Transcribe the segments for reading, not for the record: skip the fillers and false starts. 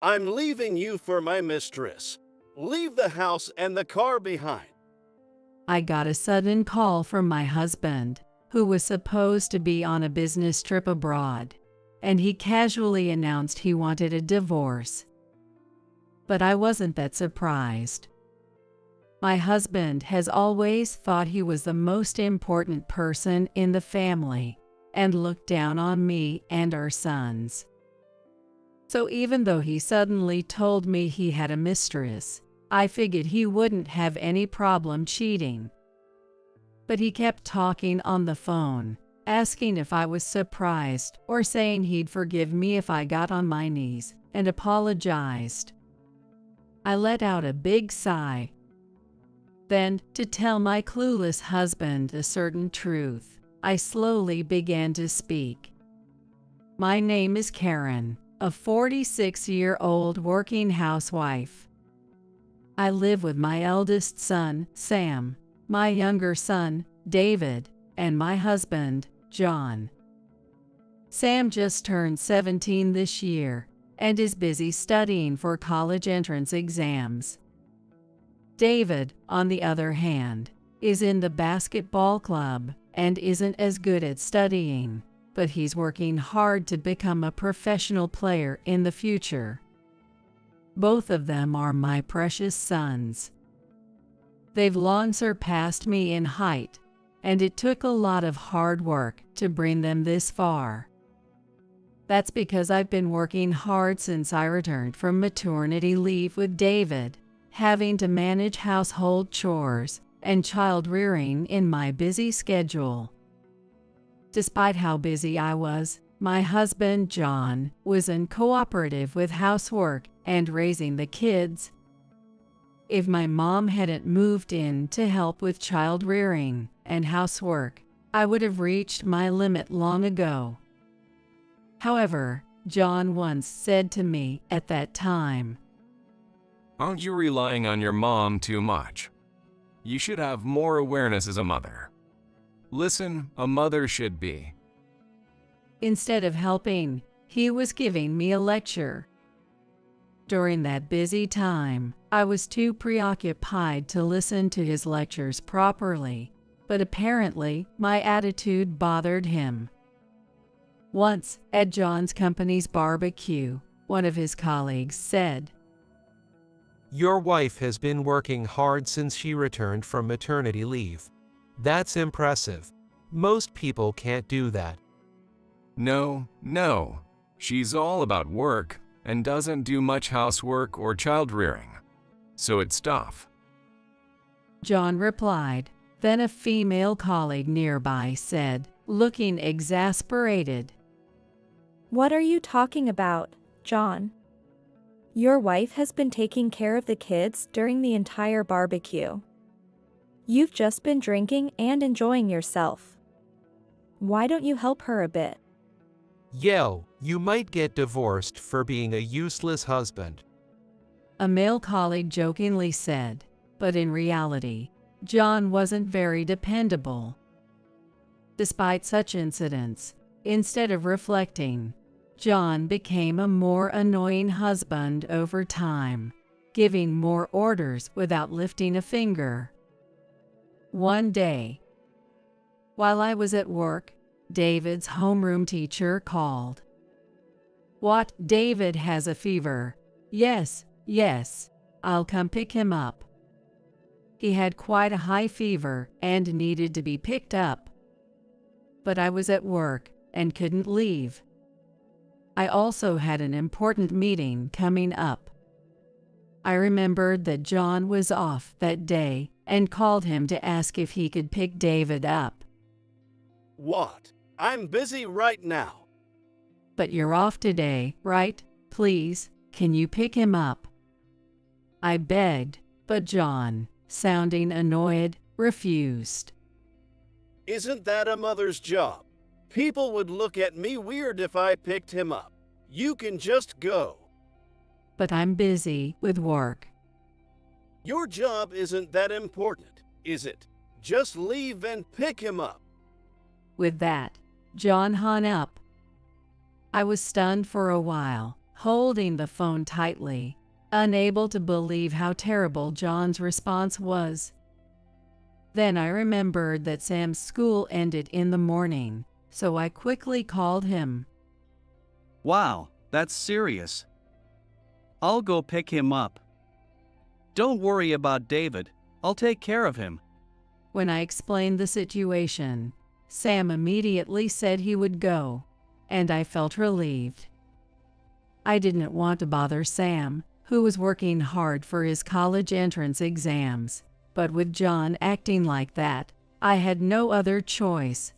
I'm leaving you for my mistress. Leave the house and the car behind. I got a sudden call from my husband, who was supposed to be on a business trip abroad, and he casually announced he wanted a divorce. But I wasn't that surprised. My husband has always thought he was the most important person in the family and looked down on me and our sons. So even though he suddenly told me he had a mistress, I figured he wouldn't have any problem cheating. But he kept talking on the phone, asking if I was surprised or saying he'd forgive me if I got on my knees and apologized. I let out a big sigh. Then, to tell my clueless husband a certain truth, I slowly began to speak. My name is Karen, a 46-year-old working housewife. I live with my eldest son, Sam, my younger son, David, and my husband, John. Sam just turned 17 this year and is busy studying for college entrance exams. David, on the other hand, is in the basketball club and isn't as good at studying, but he's working hard to become a professional player in the future. Both of them are my precious sons. They've long surpassed me in height, and it took a lot of hard work to bring them this far. That's because I've been working hard since I returned from maternity leave with David, having to manage household chores and child rearing in my busy schedule. Despite how busy I was, my husband, John, was uncooperative with housework and raising the kids. If my mom hadn't moved in to help with child rearing and housework, I would have reached my limit long ago. However, John once said to me at that time, "Aren't you relying on your mom too much? You should have more awareness as a mother. Listen, a mother should be." Instead of helping, he was giving me a lecture. During that busy time, I was too preoccupied to listen to his lectures properly, but apparently my attitude bothered him. Once, at John's company's barbecue, one of his colleagues said, "Your wife has been working hard since she returned from maternity leave. That's impressive. Most people can't do that." No. She's all about work and doesn't do much housework or child rearing. So it's tough. John replied. Then a female colleague nearby said, looking exasperated, "What are you talking about, John? Your wife has been taking care of the kids during the entire barbecue. You've just been drinking and enjoying yourself. Why don't you help her a bit?" Yo, you might get divorced for being a useless husband. A male colleague jokingly said, but in reality, John wasn't very dependable. Despite such incidents, instead of reflecting, John became a more annoying husband over time, giving more orders without lifting a finger. One day, while I was at work, David's homeroom teacher called. "What? David has a fever." Yes, I'll come pick him up." He had quite a high fever and needed to be picked up. But I was at work and couldn't leave. I also had an important meeting coming up. I remembered that John was off that day and called him to ask if he could pick David up. What? I'm busy right now. "But you're off today, right? Please, can you pick him up?" I begged, but John, sounding annoyed, refused. Isn't that a mother's job? People would look at me weird if I picked him up. You can just go. "But I'm busy with work." Your job isn't that important, is it? Just leave and pick him up. With that, John hung up. I was stunned for a while, holding the phone tightly, unable to believe how terrible John's response was. Then I remembered that Sam's school ended in the morning, so I quickly called him. Wow, that's serious. I'll go pick him up. Don't worry about David, I'll take care of him. When I explained the situation, Sam immediately said he would go, and I felt relieved. I didn't want to bother Sam, who was working hard for his college entrance exams, but with John acting like that, I had no other choice.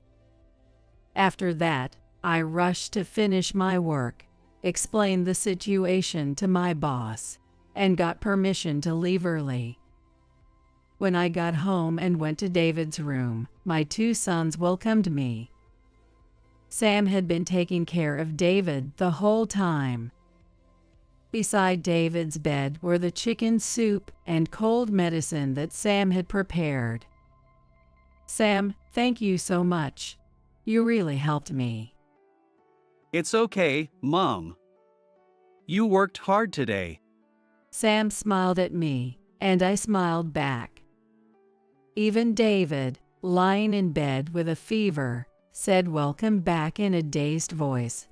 After that, I rushed to finish my work, explained the situation to my boss, and got permission to leave early. When I got home and went to David's room, my 2 sons welcomed me. Sam had been taking care of David the whole time. Beside David's bed were the chicken soup and cold medicine that Sam had prepared. Sam, thank you so much. You really helped me. It's okay, Mom. You worked hard today. Sam smiled at me, and I smiled back. Even David, lying in bed with a fever, said welcome back in a dazed voice.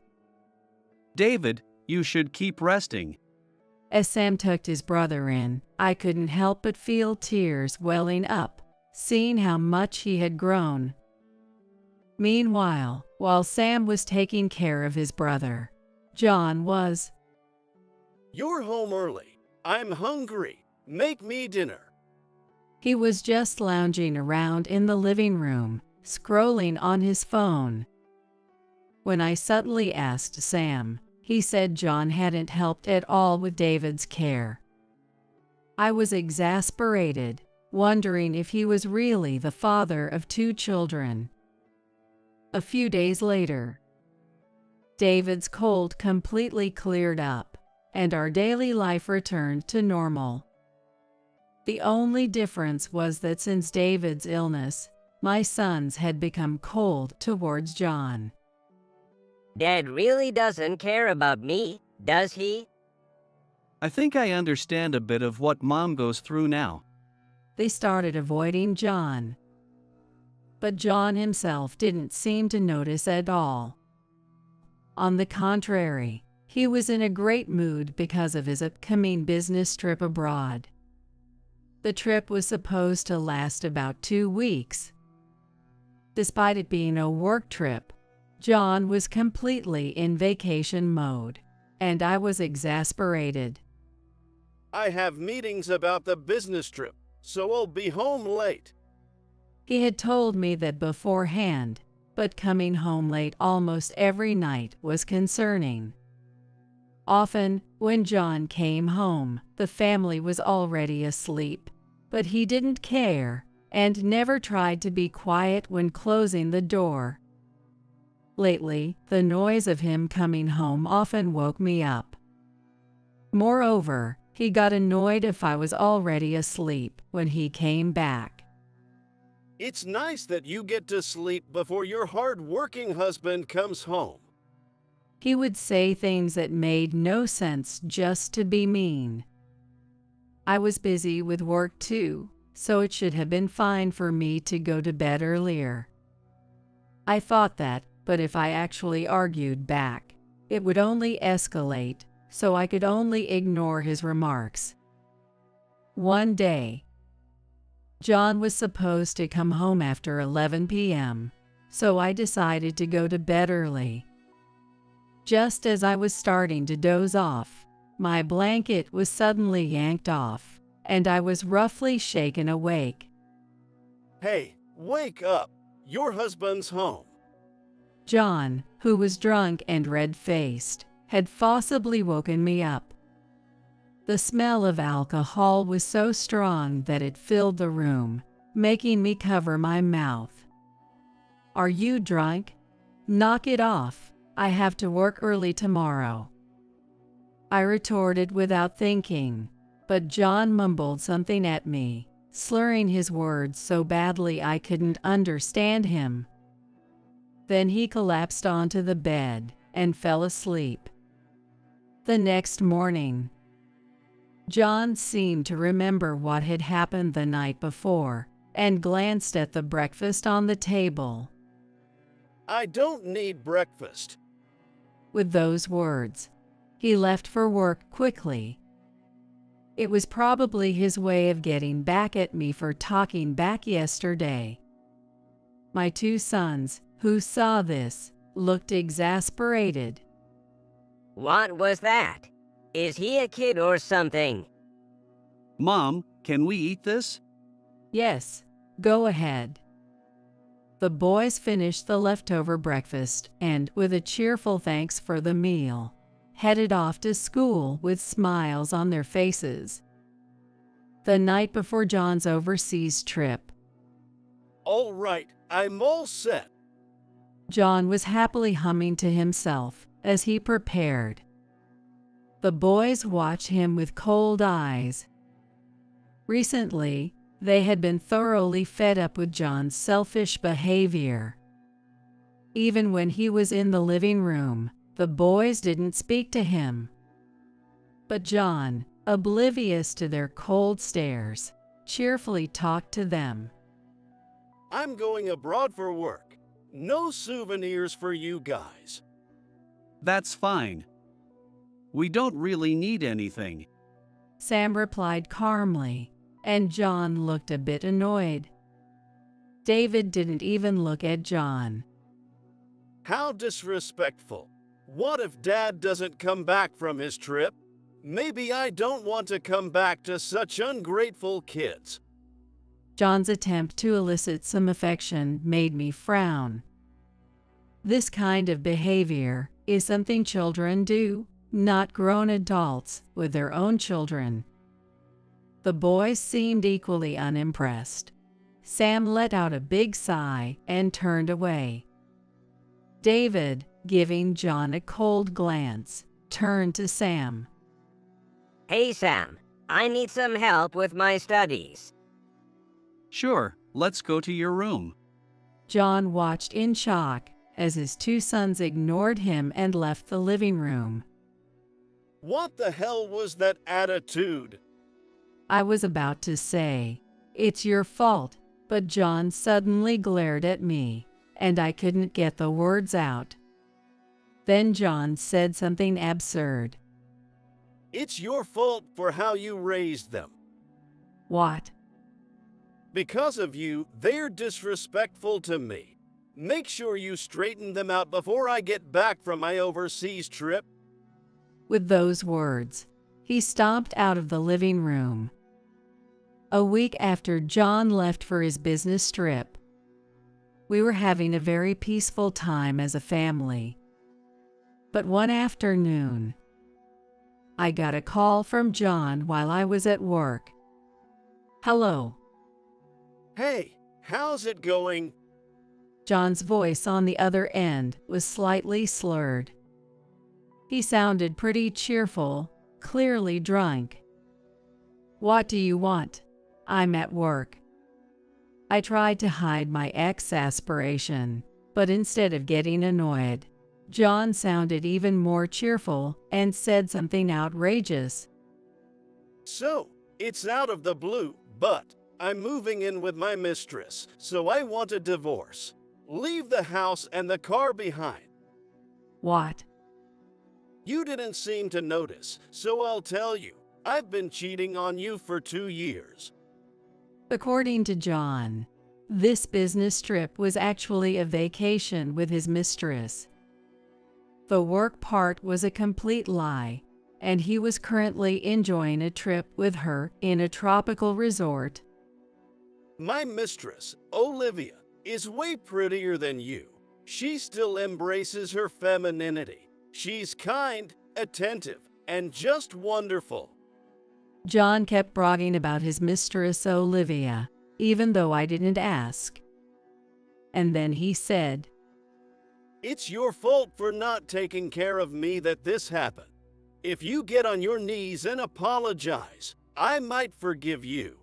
David, you should keep resting. As Sam tucked his brother in, I couldn't help but feel tears welling up, seeing how much he had grown. Meanwhile, while Sam was taking care of his brother, John was. You're home early. I'm hungry. Make me dinner. He was just lounging around in the living room, scrolling on his phone. When I subtly asked Sam, he said John hadn't helped at all with David's care. I was exasperated, wondering if he was really the father of 2 children. A few days later, David's cold completely cleared up, and our daily life returned to normal. The only difference was that since David's illness, my sons had become cold towards John. Dad really doesn't care about me, does he? I think I understand a bit of what Mom goes through now. They started avoiding John. But John himself didn't seem to notice at all. On the contrary, he was in a great mood because of his upcoming business trip abroad. The trip was supposed to last about 2 weeks. Despite it being a work trip, John was completely in vacation mode, and I was exasperated. I have meetings about the business trip, so I'll be home late. He had told me that beforehand, but coming home late almost every night was concerning. Often, when John came home, the family was already asleep, but he didn't care and never tried to be quiet when closing the door. Lately, the noise of him coming home often woke me up. Moreover, he got annoyed if I was already asleep when he came back. It's nice that you get to sleep before your hard-working husband comes home. He would say things that made no sense just to be mean. I was busy with work too, so it should have been fine for me to go to bed earlier. I thought that, but if I actually argued back, it would only escalate, so I could only ignore his remarks. One day, John was supposed to come home after 11 p.m., so I decided to go to bed early. Just as I was starting to doze off, my blanket was suddenly yanked off, and I was roughly shaken awake. Hey, wake up! Your husband's home. John, who was drunk and red-faced, had forcibly woken me up. The smell of alcohol was so strong that it filled the room, making me cover my mouth. "Are you drunk? Knock it off. I have to work early tomorrow," I retorted without thinking, but John mumbled something at me, slurring his words so badly I couldn't understand him. Then he collapsed onto the bed and fell asleep. The next morning, John seemed to remember what had happened the night before and glanced at the breakfast on the table. I don't need breakfast. With those words, he left for work quickly. It was probably his way of getting back at me for talking back yesterday. My two sons, who saw this, looked exasperated. What was that? Is he a kid or something? Mom, can we eat this? Yes, go ahead. The boys finished the leftover breakfast and, with a cheerful thanks for the meal, headed off to school with smiles on their faces. The night before John's overseas trip, All right, I'm all set. John was happily humming to himself as he prepared. The boys watched him with cold eyes. Recently, they had been thoroughly fed up with John's selfish behavior. Even when he was in the living room, the boys didn't speak to him. But John, oblivious to their cold stares, cheerfully talked to them. I'm going abroad for work. No souvenirs for you guys. That's fine. We don't really need anything. Sam replied calmly, and John looked a bit annoyed. David didn't even look at John. How disrespectful. What if Dad doesn't come back from his trip? Maybe I don't want to come back to such ungrateful kids. John's attempt to elicit some affection made me frown. This kind of behavior is something children do, not grown adults with their own children. The boys seemed equally unimpressed. Sam let out a big sigh and turned away. David, giving John a cold glance, turned to Sam. Hey Sam, I need some help with my studies. Sure, let's go to your room. John watched in shock as his two sons ignored him and left the living room. What the hell was that attitude? I was about to say, "It's your fault," but John suddenly glared at me, and I couldn't get the words out. Then John said something absurd. It's your fault for how you raised them. What? Because of you, they're disrespectful to me. Make sure you straighten them out before I get back from my overseas trip. With those words, he stomped out of the living room. A week after John left for his business trip, we were having a very peaceful time as a family. But one afternoon, I got a call from John while I was at work. "Hello." Hey, how's it going? John's voice on the other end was slightly slurred. He sounded pretty cheerful, clearly drunk. "What do you want? I'm at work." I tried to hide my exasperation, but instead of getting annoyed, John sounded even more cheerful and said something outrageous. So, it's out of the blue, but I'm moving in with my mistress, so I want a divorce. Leave the house and the car behind. What? You didn't seem to notice, so I'll tell you. I've been cheating on you for 2 years. According to John, this business trip was actually a vacation with his mistress. The work part was a complete lie, and he was currently enjoying a trip with her in a tropical resort. My mistress, Olivia, is way prettier than you. She still embraces her femininity. She's kind, attentive, and just wonderful. John kept bragging about his mistress Olivia, even though I didn't ask. And then he said, It's your fault for not taking care of me that this happened. If you get on your knees and apologize, I might forgive you.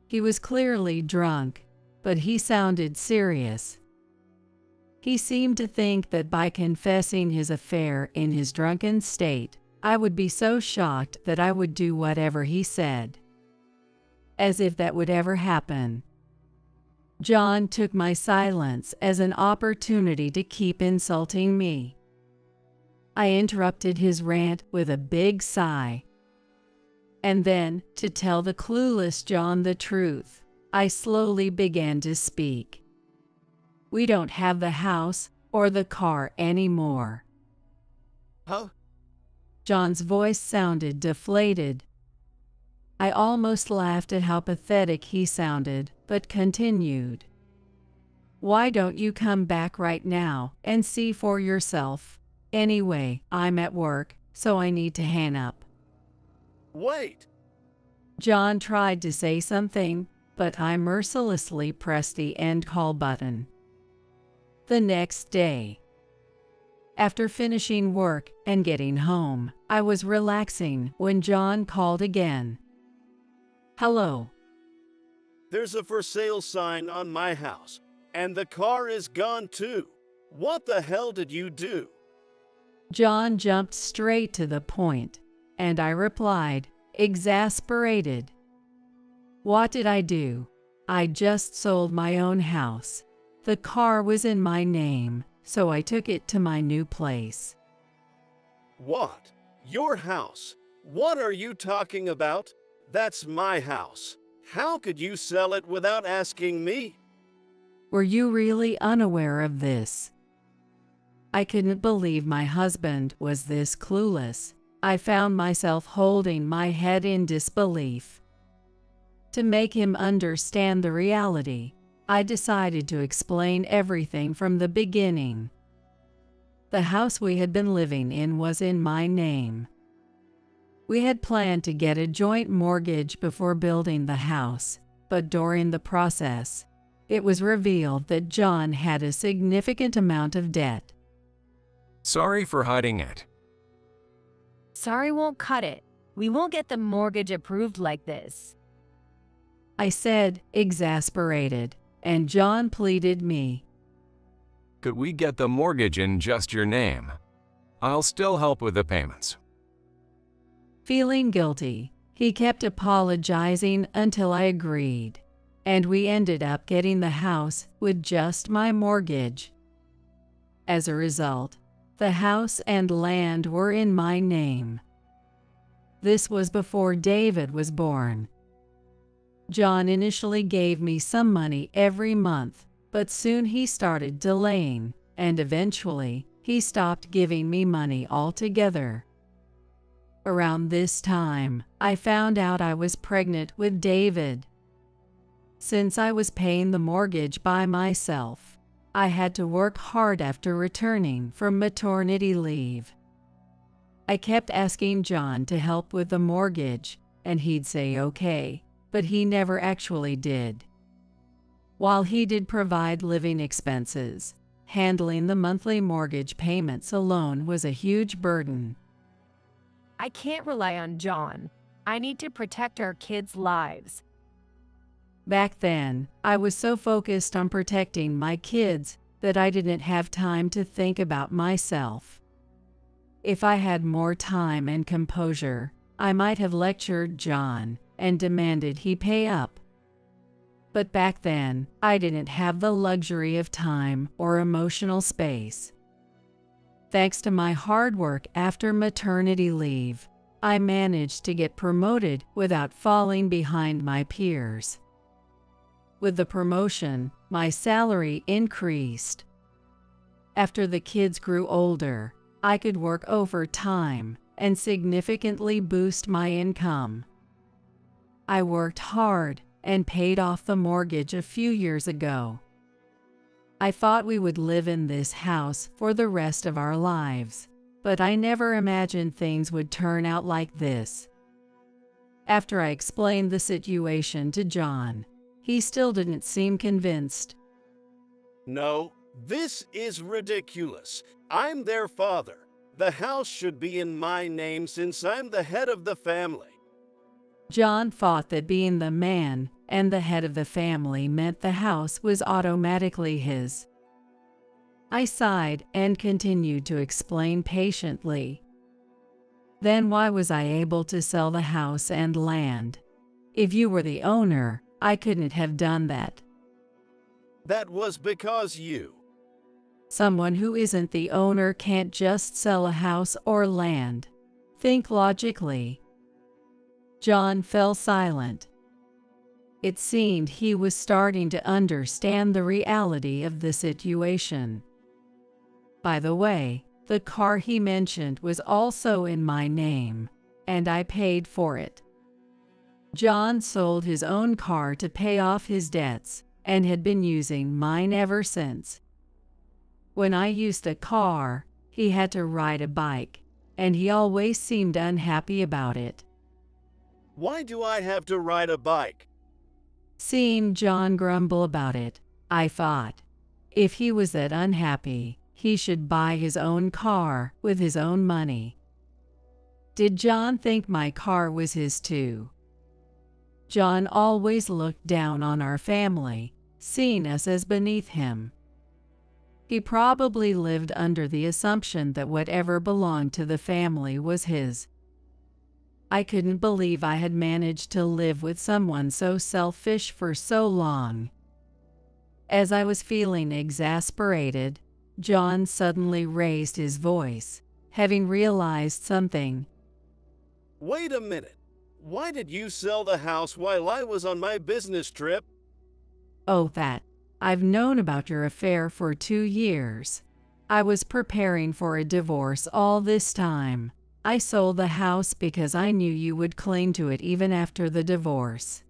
He was clearly drunk, but he sounded serious. He seemed to think that by confessing his affair in his drunken state, I would be so shocked that I would do whatever he said. As if that would ever happen. John took my silence as an opportunity to keep insulting me. I interrupted his rant with a big sigh. And then, to tell the clueless John the truth, I slowly began to speak. We don't have the house or the car anymore. Huh? John's voice sounded deflated. I almost laughed at how pathetic he sounded, but continued. Why don't you come back right now and see for yourself? Anyway, I'm at work, so I need to hang up. Wait. John tried to say something, but I mercilessly pressed the end call button. The next day, after finishing work and getting home, I was relaxing when John called again. Hello. There's a for sale sign on my house, and the car is gone too. What the hell did you do? John jumped straight to the point, and I replied, exasperated. What did I do? I just sold my own house. The car was in my name, so I took it to my new place. What? Your house? What are you talking about? That's my house. How could you sell it without asking me? Were you really unaware of this? I couldn't believe my husband was this clueless. I found myself holding my head in disbelief. To make him understand the reality, I decided to explain everything from the beginning. The house we had been living in was in my name. We had planned to get a joint mortgage before building the house, but during the process, it was revealed that John had a significant amount of debt. Sorry for hiding it. Sorry won't cut it. We won't get the mortgage approved like this. I said, exasperated, and John pleaded me. Could we get the mortgage in just your name? I'll still help with the payments. Feeling guilty, he kept apologizing until I agreed, and we ended up getting the house with just my mortgage. As a result, the house and land were in my name. This was before David was born. John initially gave me some money every month, but soon he started delaying, and eventually, he stopped giving me money altogether. Around this time, I found out I was pregnant with David. Since I was paying the mortgage by myself, I had to work hard after returning from maternity leave. I kept asking John to help with the mortgage, and he'd say okay, but he never actually did. While he did provide living expenses, handling the monthly mortgage payments alone was a huge burden. I can't rely on John. I need to protect our kids' lives. Back then, I was so focused on protecting my kids that I didn't have time to think about myself. If I had more time and composure, I might have lectured John and demanded he pay up. But back then, I didn't have the luxury of time or emotional space. Thanks to my hard work after maternity leave, I managed to get promoted without falling behind my peers. With the promotion, my salary increased. After the kids grew older, I could work overtime and significantly boost my income. I worked hard and paid off the mortgage a few years ago. I thought we would live in this house for the rest of our lives, but I never imagined things would turn out like this. After I explained the situation to John, he still didn't seem convinced. No, this is ridiculous. I'm their father. The house should be in my name since I'm the head of the family. John thought that being the man and the head of the family meant the house was automatically his. I sighed and continued to explain patiently. Then why was I able to sell the house and land? If you were the owner, I couldn't have done that. That was because you. Someone who isn't the owner can't just sell a house or land. Think logically. John fell silent. It seemed he was starting to understand the reality of the situation. By the way, the car he mentioned was also in my name, and I paid for it. John sold his own car to pay off his debts and had been using mine ever since. When I used a car, he had to ride a bike, and he always seemed unhappy about it. Why do I have to ride a bike? Seeing John grumble about it, I thought, if he was that unhappy, he should buy his own car with his own money. Did John think my car was his too? John always looked down on our family, seeing us as beneath him. He probably lived under the assumption that whatever belonged to the family was his. I couldn't believe I had managed to live with someone so selfish for so long. As I was feeling exasperated, John suddenly raised his voice, having realized something. Wait a minute. Why did you sell the house while I was on my business trip? Oh, that. I've known about your affair for 2 years. I was preparing for a divorce all this time. I sold the house because I knew you would cling to it even after the divorce.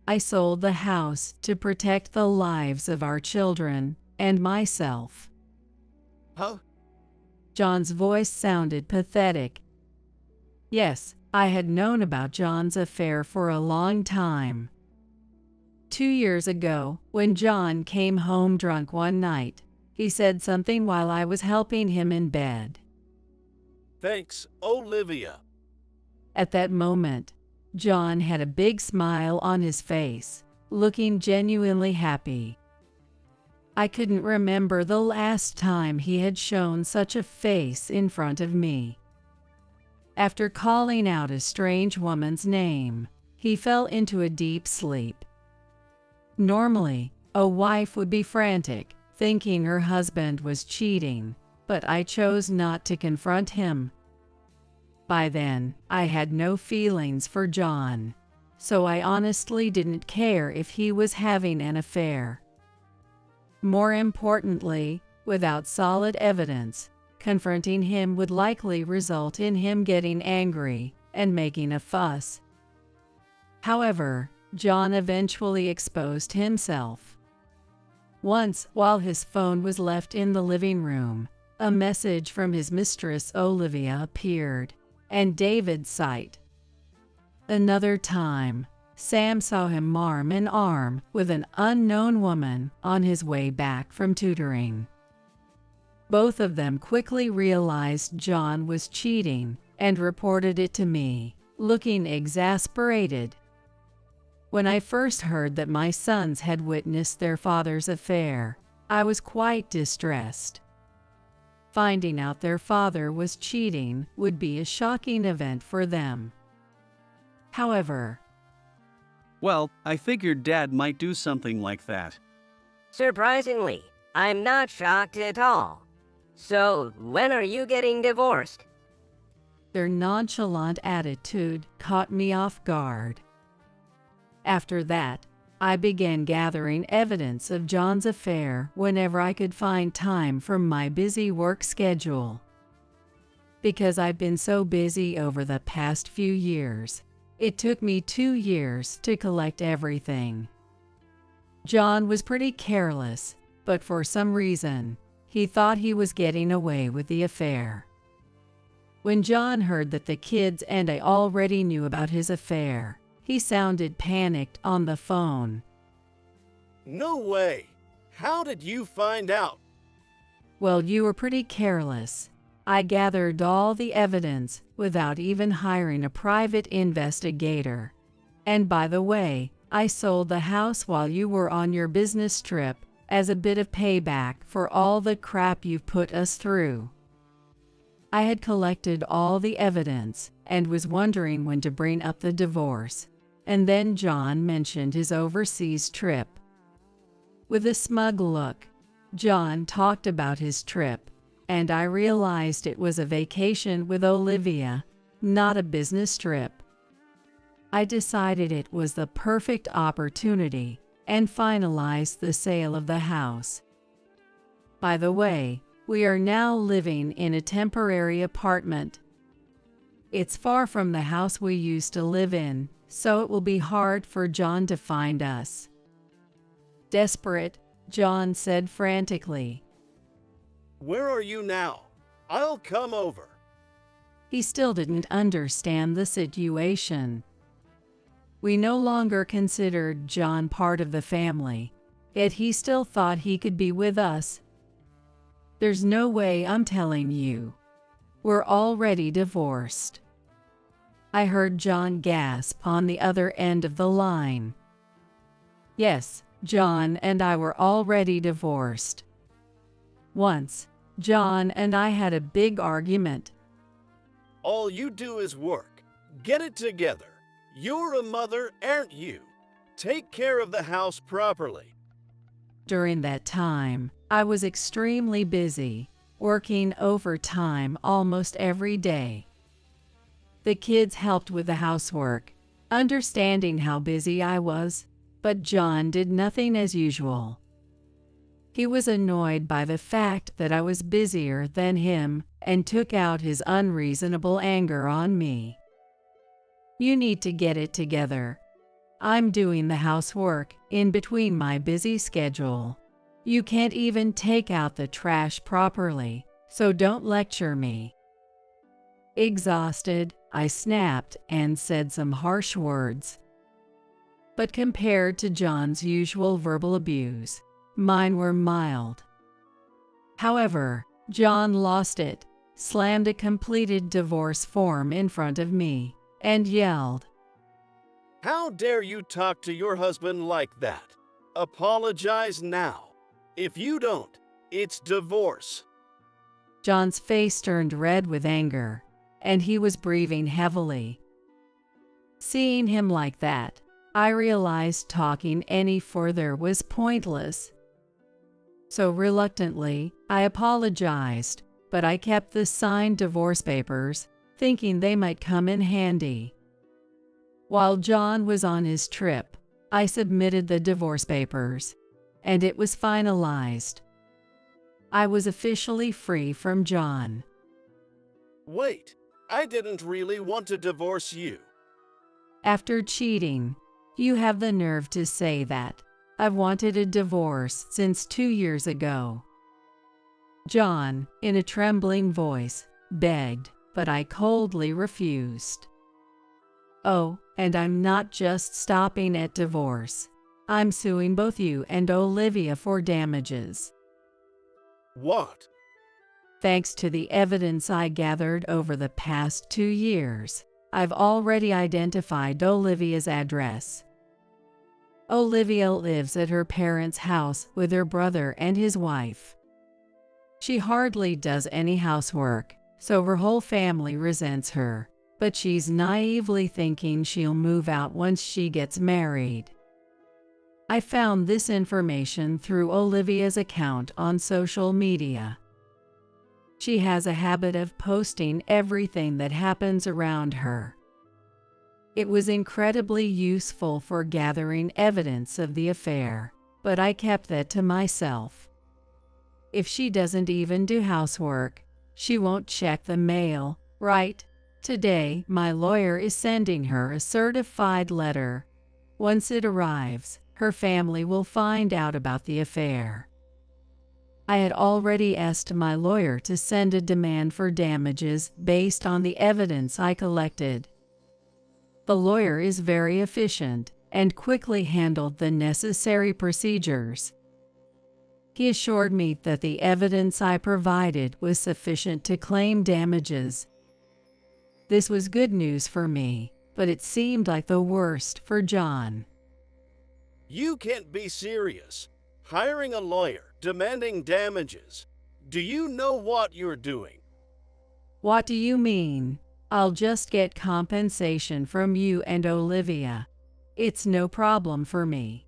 I sold the house to protect the lives of our children and myself. Huh? John's voice sounded pathetic. Yes, I had known about John's affair for a long time. 2 years ago, when John came home drunk one night, he said something while I was helping him in bed. Thanks, Olivia. At that moment, John had a big smile on his face, looking genuinely happy. I couldn't remember the last time he had shown such a face in front of me. After calling out a strange woman's name, he fell into a deep sleep. Normally, a wife would be frantic, thinking her husband was cheating, but I chose not to confront him. By then, I had no feelings for John, so I honestly didn't care if he was having an affair. More importantly, without solid evidence, confronting him would likely result in him getting angry and making a fuss. However, John eventually exposed himself. Once, while his phone was left in the living room, a message from his mistress Olivia appeared, and David saw it. Another time, Sam saw him arm in arm with an unknown woman on his way back from tutoring. Both of them quickly realized John was cheating and reported it to me, looking exasperated. When I first heard that my sons had witnessed their father's affair, I was quite distressed. Finding out their father was cheating would be a shocking event for them. However, Well, I figured Dad might do something like that. Surprisingly, I'm not shocked at all. So, when are you getting divorced? their nonchalant attitude caught me off guard. After that, I began gathering evidence of John's affair whenever I could find time from my busy work schedule. Because I've been so busy over the past few years, it took me 2 years to collect everything. John was pretty careless, but for some reason, he thought he was getting away with the affair. When John heard that the kids and I already knew about his affair, he sounded panicked on the phone. No way! How did you find out? Well, you were pretty careless. I gathered all the evidence without even hiring a private investigator. And by the way, I sold the house while you were on your business trip as a bit of payback for all the crap you've put us through. I had collected all the evidence and was wondering when to bring up the divorce. And then John mentioned his overseas trip. With a smug look, John talked about his trip, and I realized it was a vacation with Olivia, not a business trip. I decided it was the perfect opportunity and finalized the sale of the house. By the way, we are now living in a temporary apartment. It's far from the house we used to live in, so it will be hard for John to find us. Desperate, John said frantically. Where are you now? I'll come over. He still didn't understand the situation. We no longer considered John part of the family, yet he still thought he could be with us. There's no way I'm telling you. We're already divorced. I heard John gasp on the other end of the line. Yes, John and I were already divorced. Once, John and I had a big argument. All you do is work. Get it together. You're a mother, aren't you? Take care of the house properly. During that time, I was extremely busy, working overtime almost every day. The kids helped with the housework, understanding how busy I was, but John did nothing as usual. He was annoyed by the fact that I was busier than him and took out his unreasonable anger on me. You need to get it together. I'm doing the housework in between my busy schedule. You can't even take out the trash properly, so don't lecture me. Exhausted, I snapped and said some harsh words. But compared to John's usual verbal abuse, mine were mild. However, John lost it, slammed a completed divorce form in front of me, and yelled, How dare you talk to your husband like that? Apologize now. If you don't, it's divorce. John's face turned red with anger, and he was breathing heavily. Seeing him like that, I realized talking any further was pointless. So reluctantly, I apologized, but I kept the signed divorce papers, thinking they might come in handy. While John was on his trip, I submitted the divorce papers, and it was finalized. I was officially free from John. Wait, I didn't really want to divorce you. After cheating, you have the nerve to say that. I've wanted a divorce since 2 years ago. John, in a trembling voice, begged, but I coldly refused. Oh, and I'm not just stopping at divorce. I'm suing both you and Olivia for damages. What? Thanks to the evidence I gathered over the past 2 years, I've already identified Olivia's address. Olivia lives at her parents' house with her brother and his wife. She hardly does any housework, so her whole family resents her, but she's naively thinking she'll move out once she gets married. I found this information through Olivia's account on social media. She has a habit of posting everything that happens around her. It was incredibly useful for gathering evidence of the affair, but I kept that to myself. If she doesn't even do housework, she won't check the mail, right? Today, my lawyer is sending her a certified letter. Once it arrives, her family will find out about the affair. I had already asked my lawyer to send a demand for damages based on the evidence I collected. The lawyer is very efficient and quickly handled the necessary procedures. He assured me that the evidence I provided was sufficient to claim damages. This was good news for me, but it seemed like the worst for John. You can't be serious. Hiring a lawyer, demanding damages. Do you know what you're doing? What do you mean? I'll just get compensation from you and Olivia. It's no problem for me.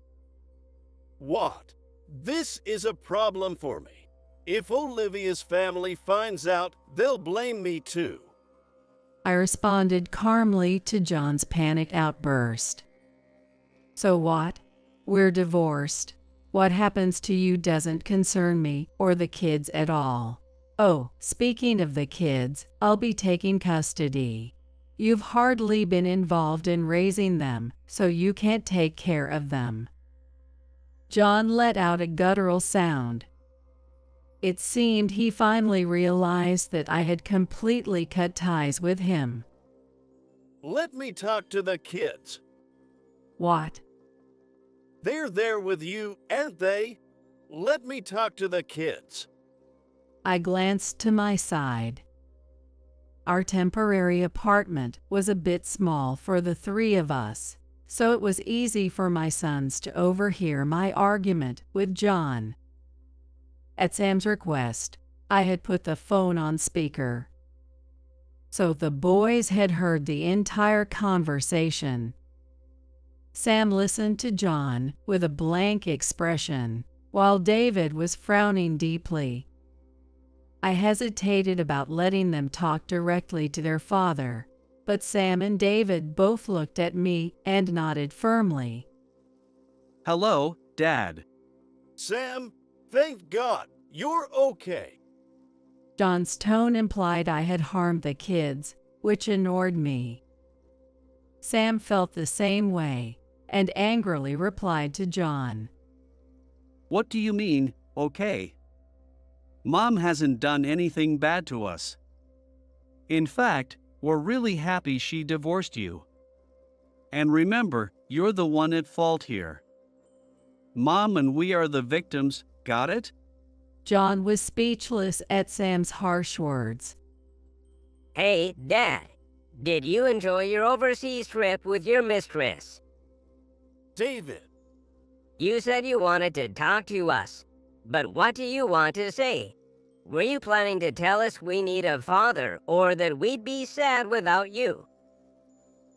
What? This is a problem for me. If Olivia's family finds out, they'll blame me too. I responded calmly to John's panicked outburst. So what? We're divorced. What happens to you doesn't concern me or the kids at all. Oh, speaking of the kids, I'll be taking custody. You've hardly been involved in raising them, so you can't take care of them. John let out a guttural sound. It seemed he finally realized that I had completely cut ties with him. Let me talk to the kids. What? They're there with you, aren't they? Let me talk to the kids. I glanced to my side. Our temporary apartment was a bit small for the three of us, so it was easy for my sons to overhear my argument with John. At Sam's request, I had put the phone on speaker, so the boys had heard the entire conversation. Sam listened to John with a blank expression, while David was frowning deeply. I hesitated about letting them talk directly to their father, but Sam and David both looked at me and nodded firmly. Hello, Dad. Sam, thank God, you're okay. John's tone implied I had harmed the kids, which annoyed me. Sam felt the same way, and angrily replied to John. What do you mean, okay? Mom hasn't done anything bad to us. In fact, we're really happy she divorced you. And remember, you're the one at fault here. Mom and we are the victims, got it? John was speechless at Sam's harsh words. Hey, Dad, did you enjoy your overseas trip with your mistress? David, You said you wanted to talk to us, but what do you want to say? Were you planning to tell us we need a father or that we'd be sad without you?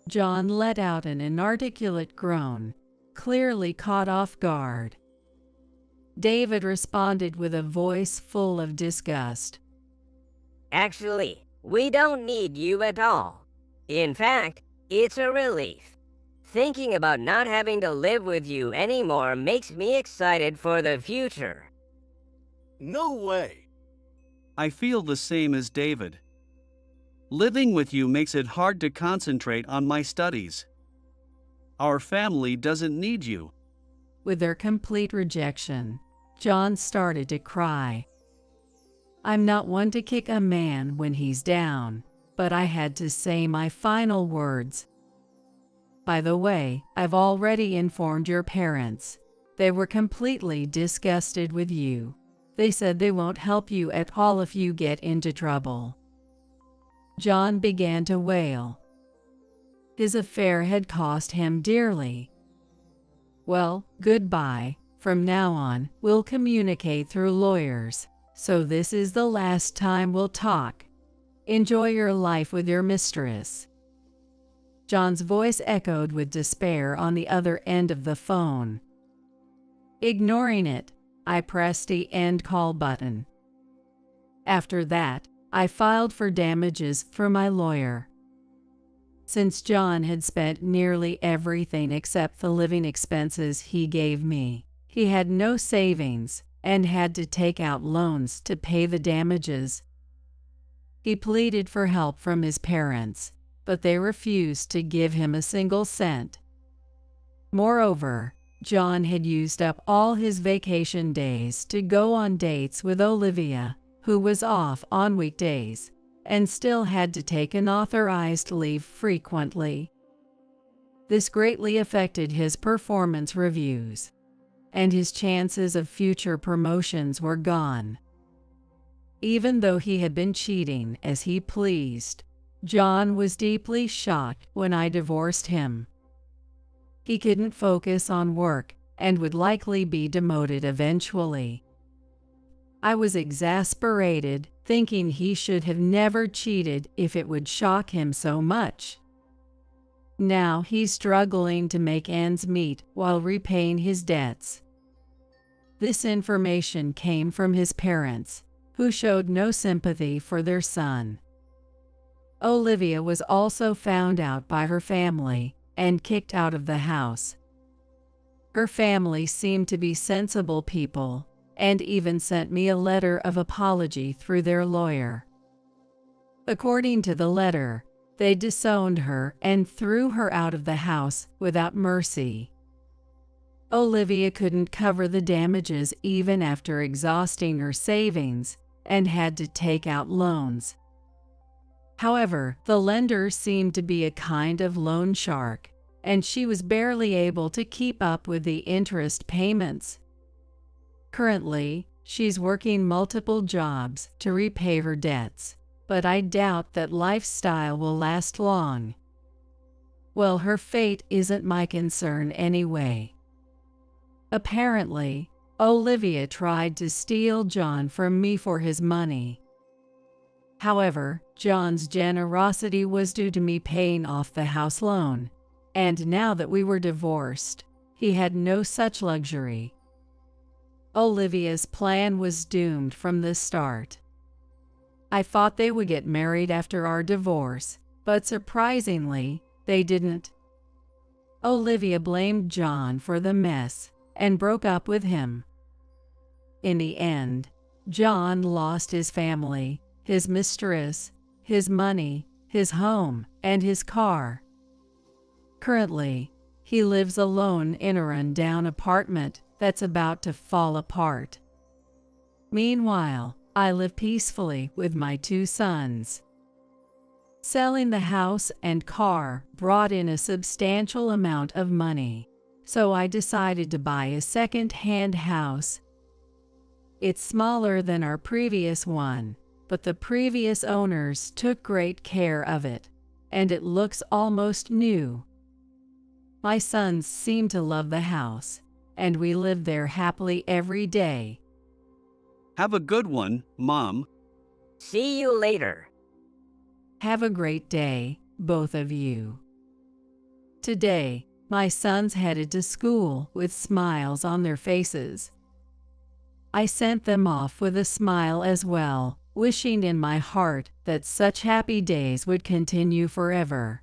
John let out an inarticulate groan, clearly caught off guard. David responded with a voice full of disgust. Actually, we don't need you at all. In fact, it's a relief. Thinking about not having to live with you anymore makes me excited for the future. no way. I feel the same as David. Living with you makes it hard to concentrate on my studies. Our family doesn't need you. With their complete rejection, John started to cry. I'm not one to kick a man when he's down, but I had to say my final words. By the way, I've already informed your parents. They were completely disgusted with you. They said they won't help you at all if you get into trouble. John began to wail. His affair had cost him dearly. Well, goodbye. From now on, we'll communicate through lawyers, so this is the last time we'll talk. Enjoy your life with your mistress. John's voice echoed with despair on the other end of the phone. Ignoring it, I pressed the end call button. After that, I filed for damages for my lawyer. Since John had spent nearly everything except the living expenses he gave me, he had no savings and had to take out loans to pay the damages. He pleaded for help from his parents, but they refused to give him a single cent. Moreover, John had used up all his vacation days to go on dates with Olivia, who was off on weekdays, and still had to take unauthorized leave frequently. This greatly affected his performance reviews, and his chances of future promotions were gone. Even though he had been cheating as he pleased, John was deeply shocked when I divorced him. He couldn't focus on work and would likely be demoted eventually. I was exasperated, thinking he should have never cheated if it would shock him so much. Now he's struggling to make ends meet while repaying his debts. This information came from his parents, who showed no sympathy for their son. Olivia was also found out by her family and kicked out of the house. Her family seemed to be sensible people and even sent me a letter of apology through their lawyer. According to the letter, they disowned her and threw her out of the house without mercy. Olivia couldn't cover the damages even after exhausting her savings and had to take out loans. However, the lender seemed to be a kind of loan shark, and she was barely able to keep up with the interest payments. Currently, she's working multiple jobs to repay her debts, but I doubt that lifestyle will last long. Well, her fate isn't my concern anyway. Apparently, Olivia tried to steal John from me for his money. However, John's generosity was due to me paying off the house loan, and now that we were divorced, he had no such luxury. Olivia's plan was doomed from the start. I thought they would get married after our divorce, but surprisingly, they didn't. Olivia blamed John for the mess and broke up with him. In the end, John lost his family, his mistress, his money, his home, and his car. Currently, he lives alone in a run-down apartment that's about to fall apart. Meanwhile, I live peacefully with my 2 sons. Selling the house and car brought in a substantial amount of money, so I decided to buy a second-hand house. It's smaller than our previous one, but the previous owners took great care of it, and it looks almost new. My sons seem to love the house, and we live there happily every day. Have a good one, Mom. See you later. Have a great day, both of you. Today, my sons headed to school with smiles on their faces. I sent them off with a smile as well, wishing in my heart that such happy days would continue forever.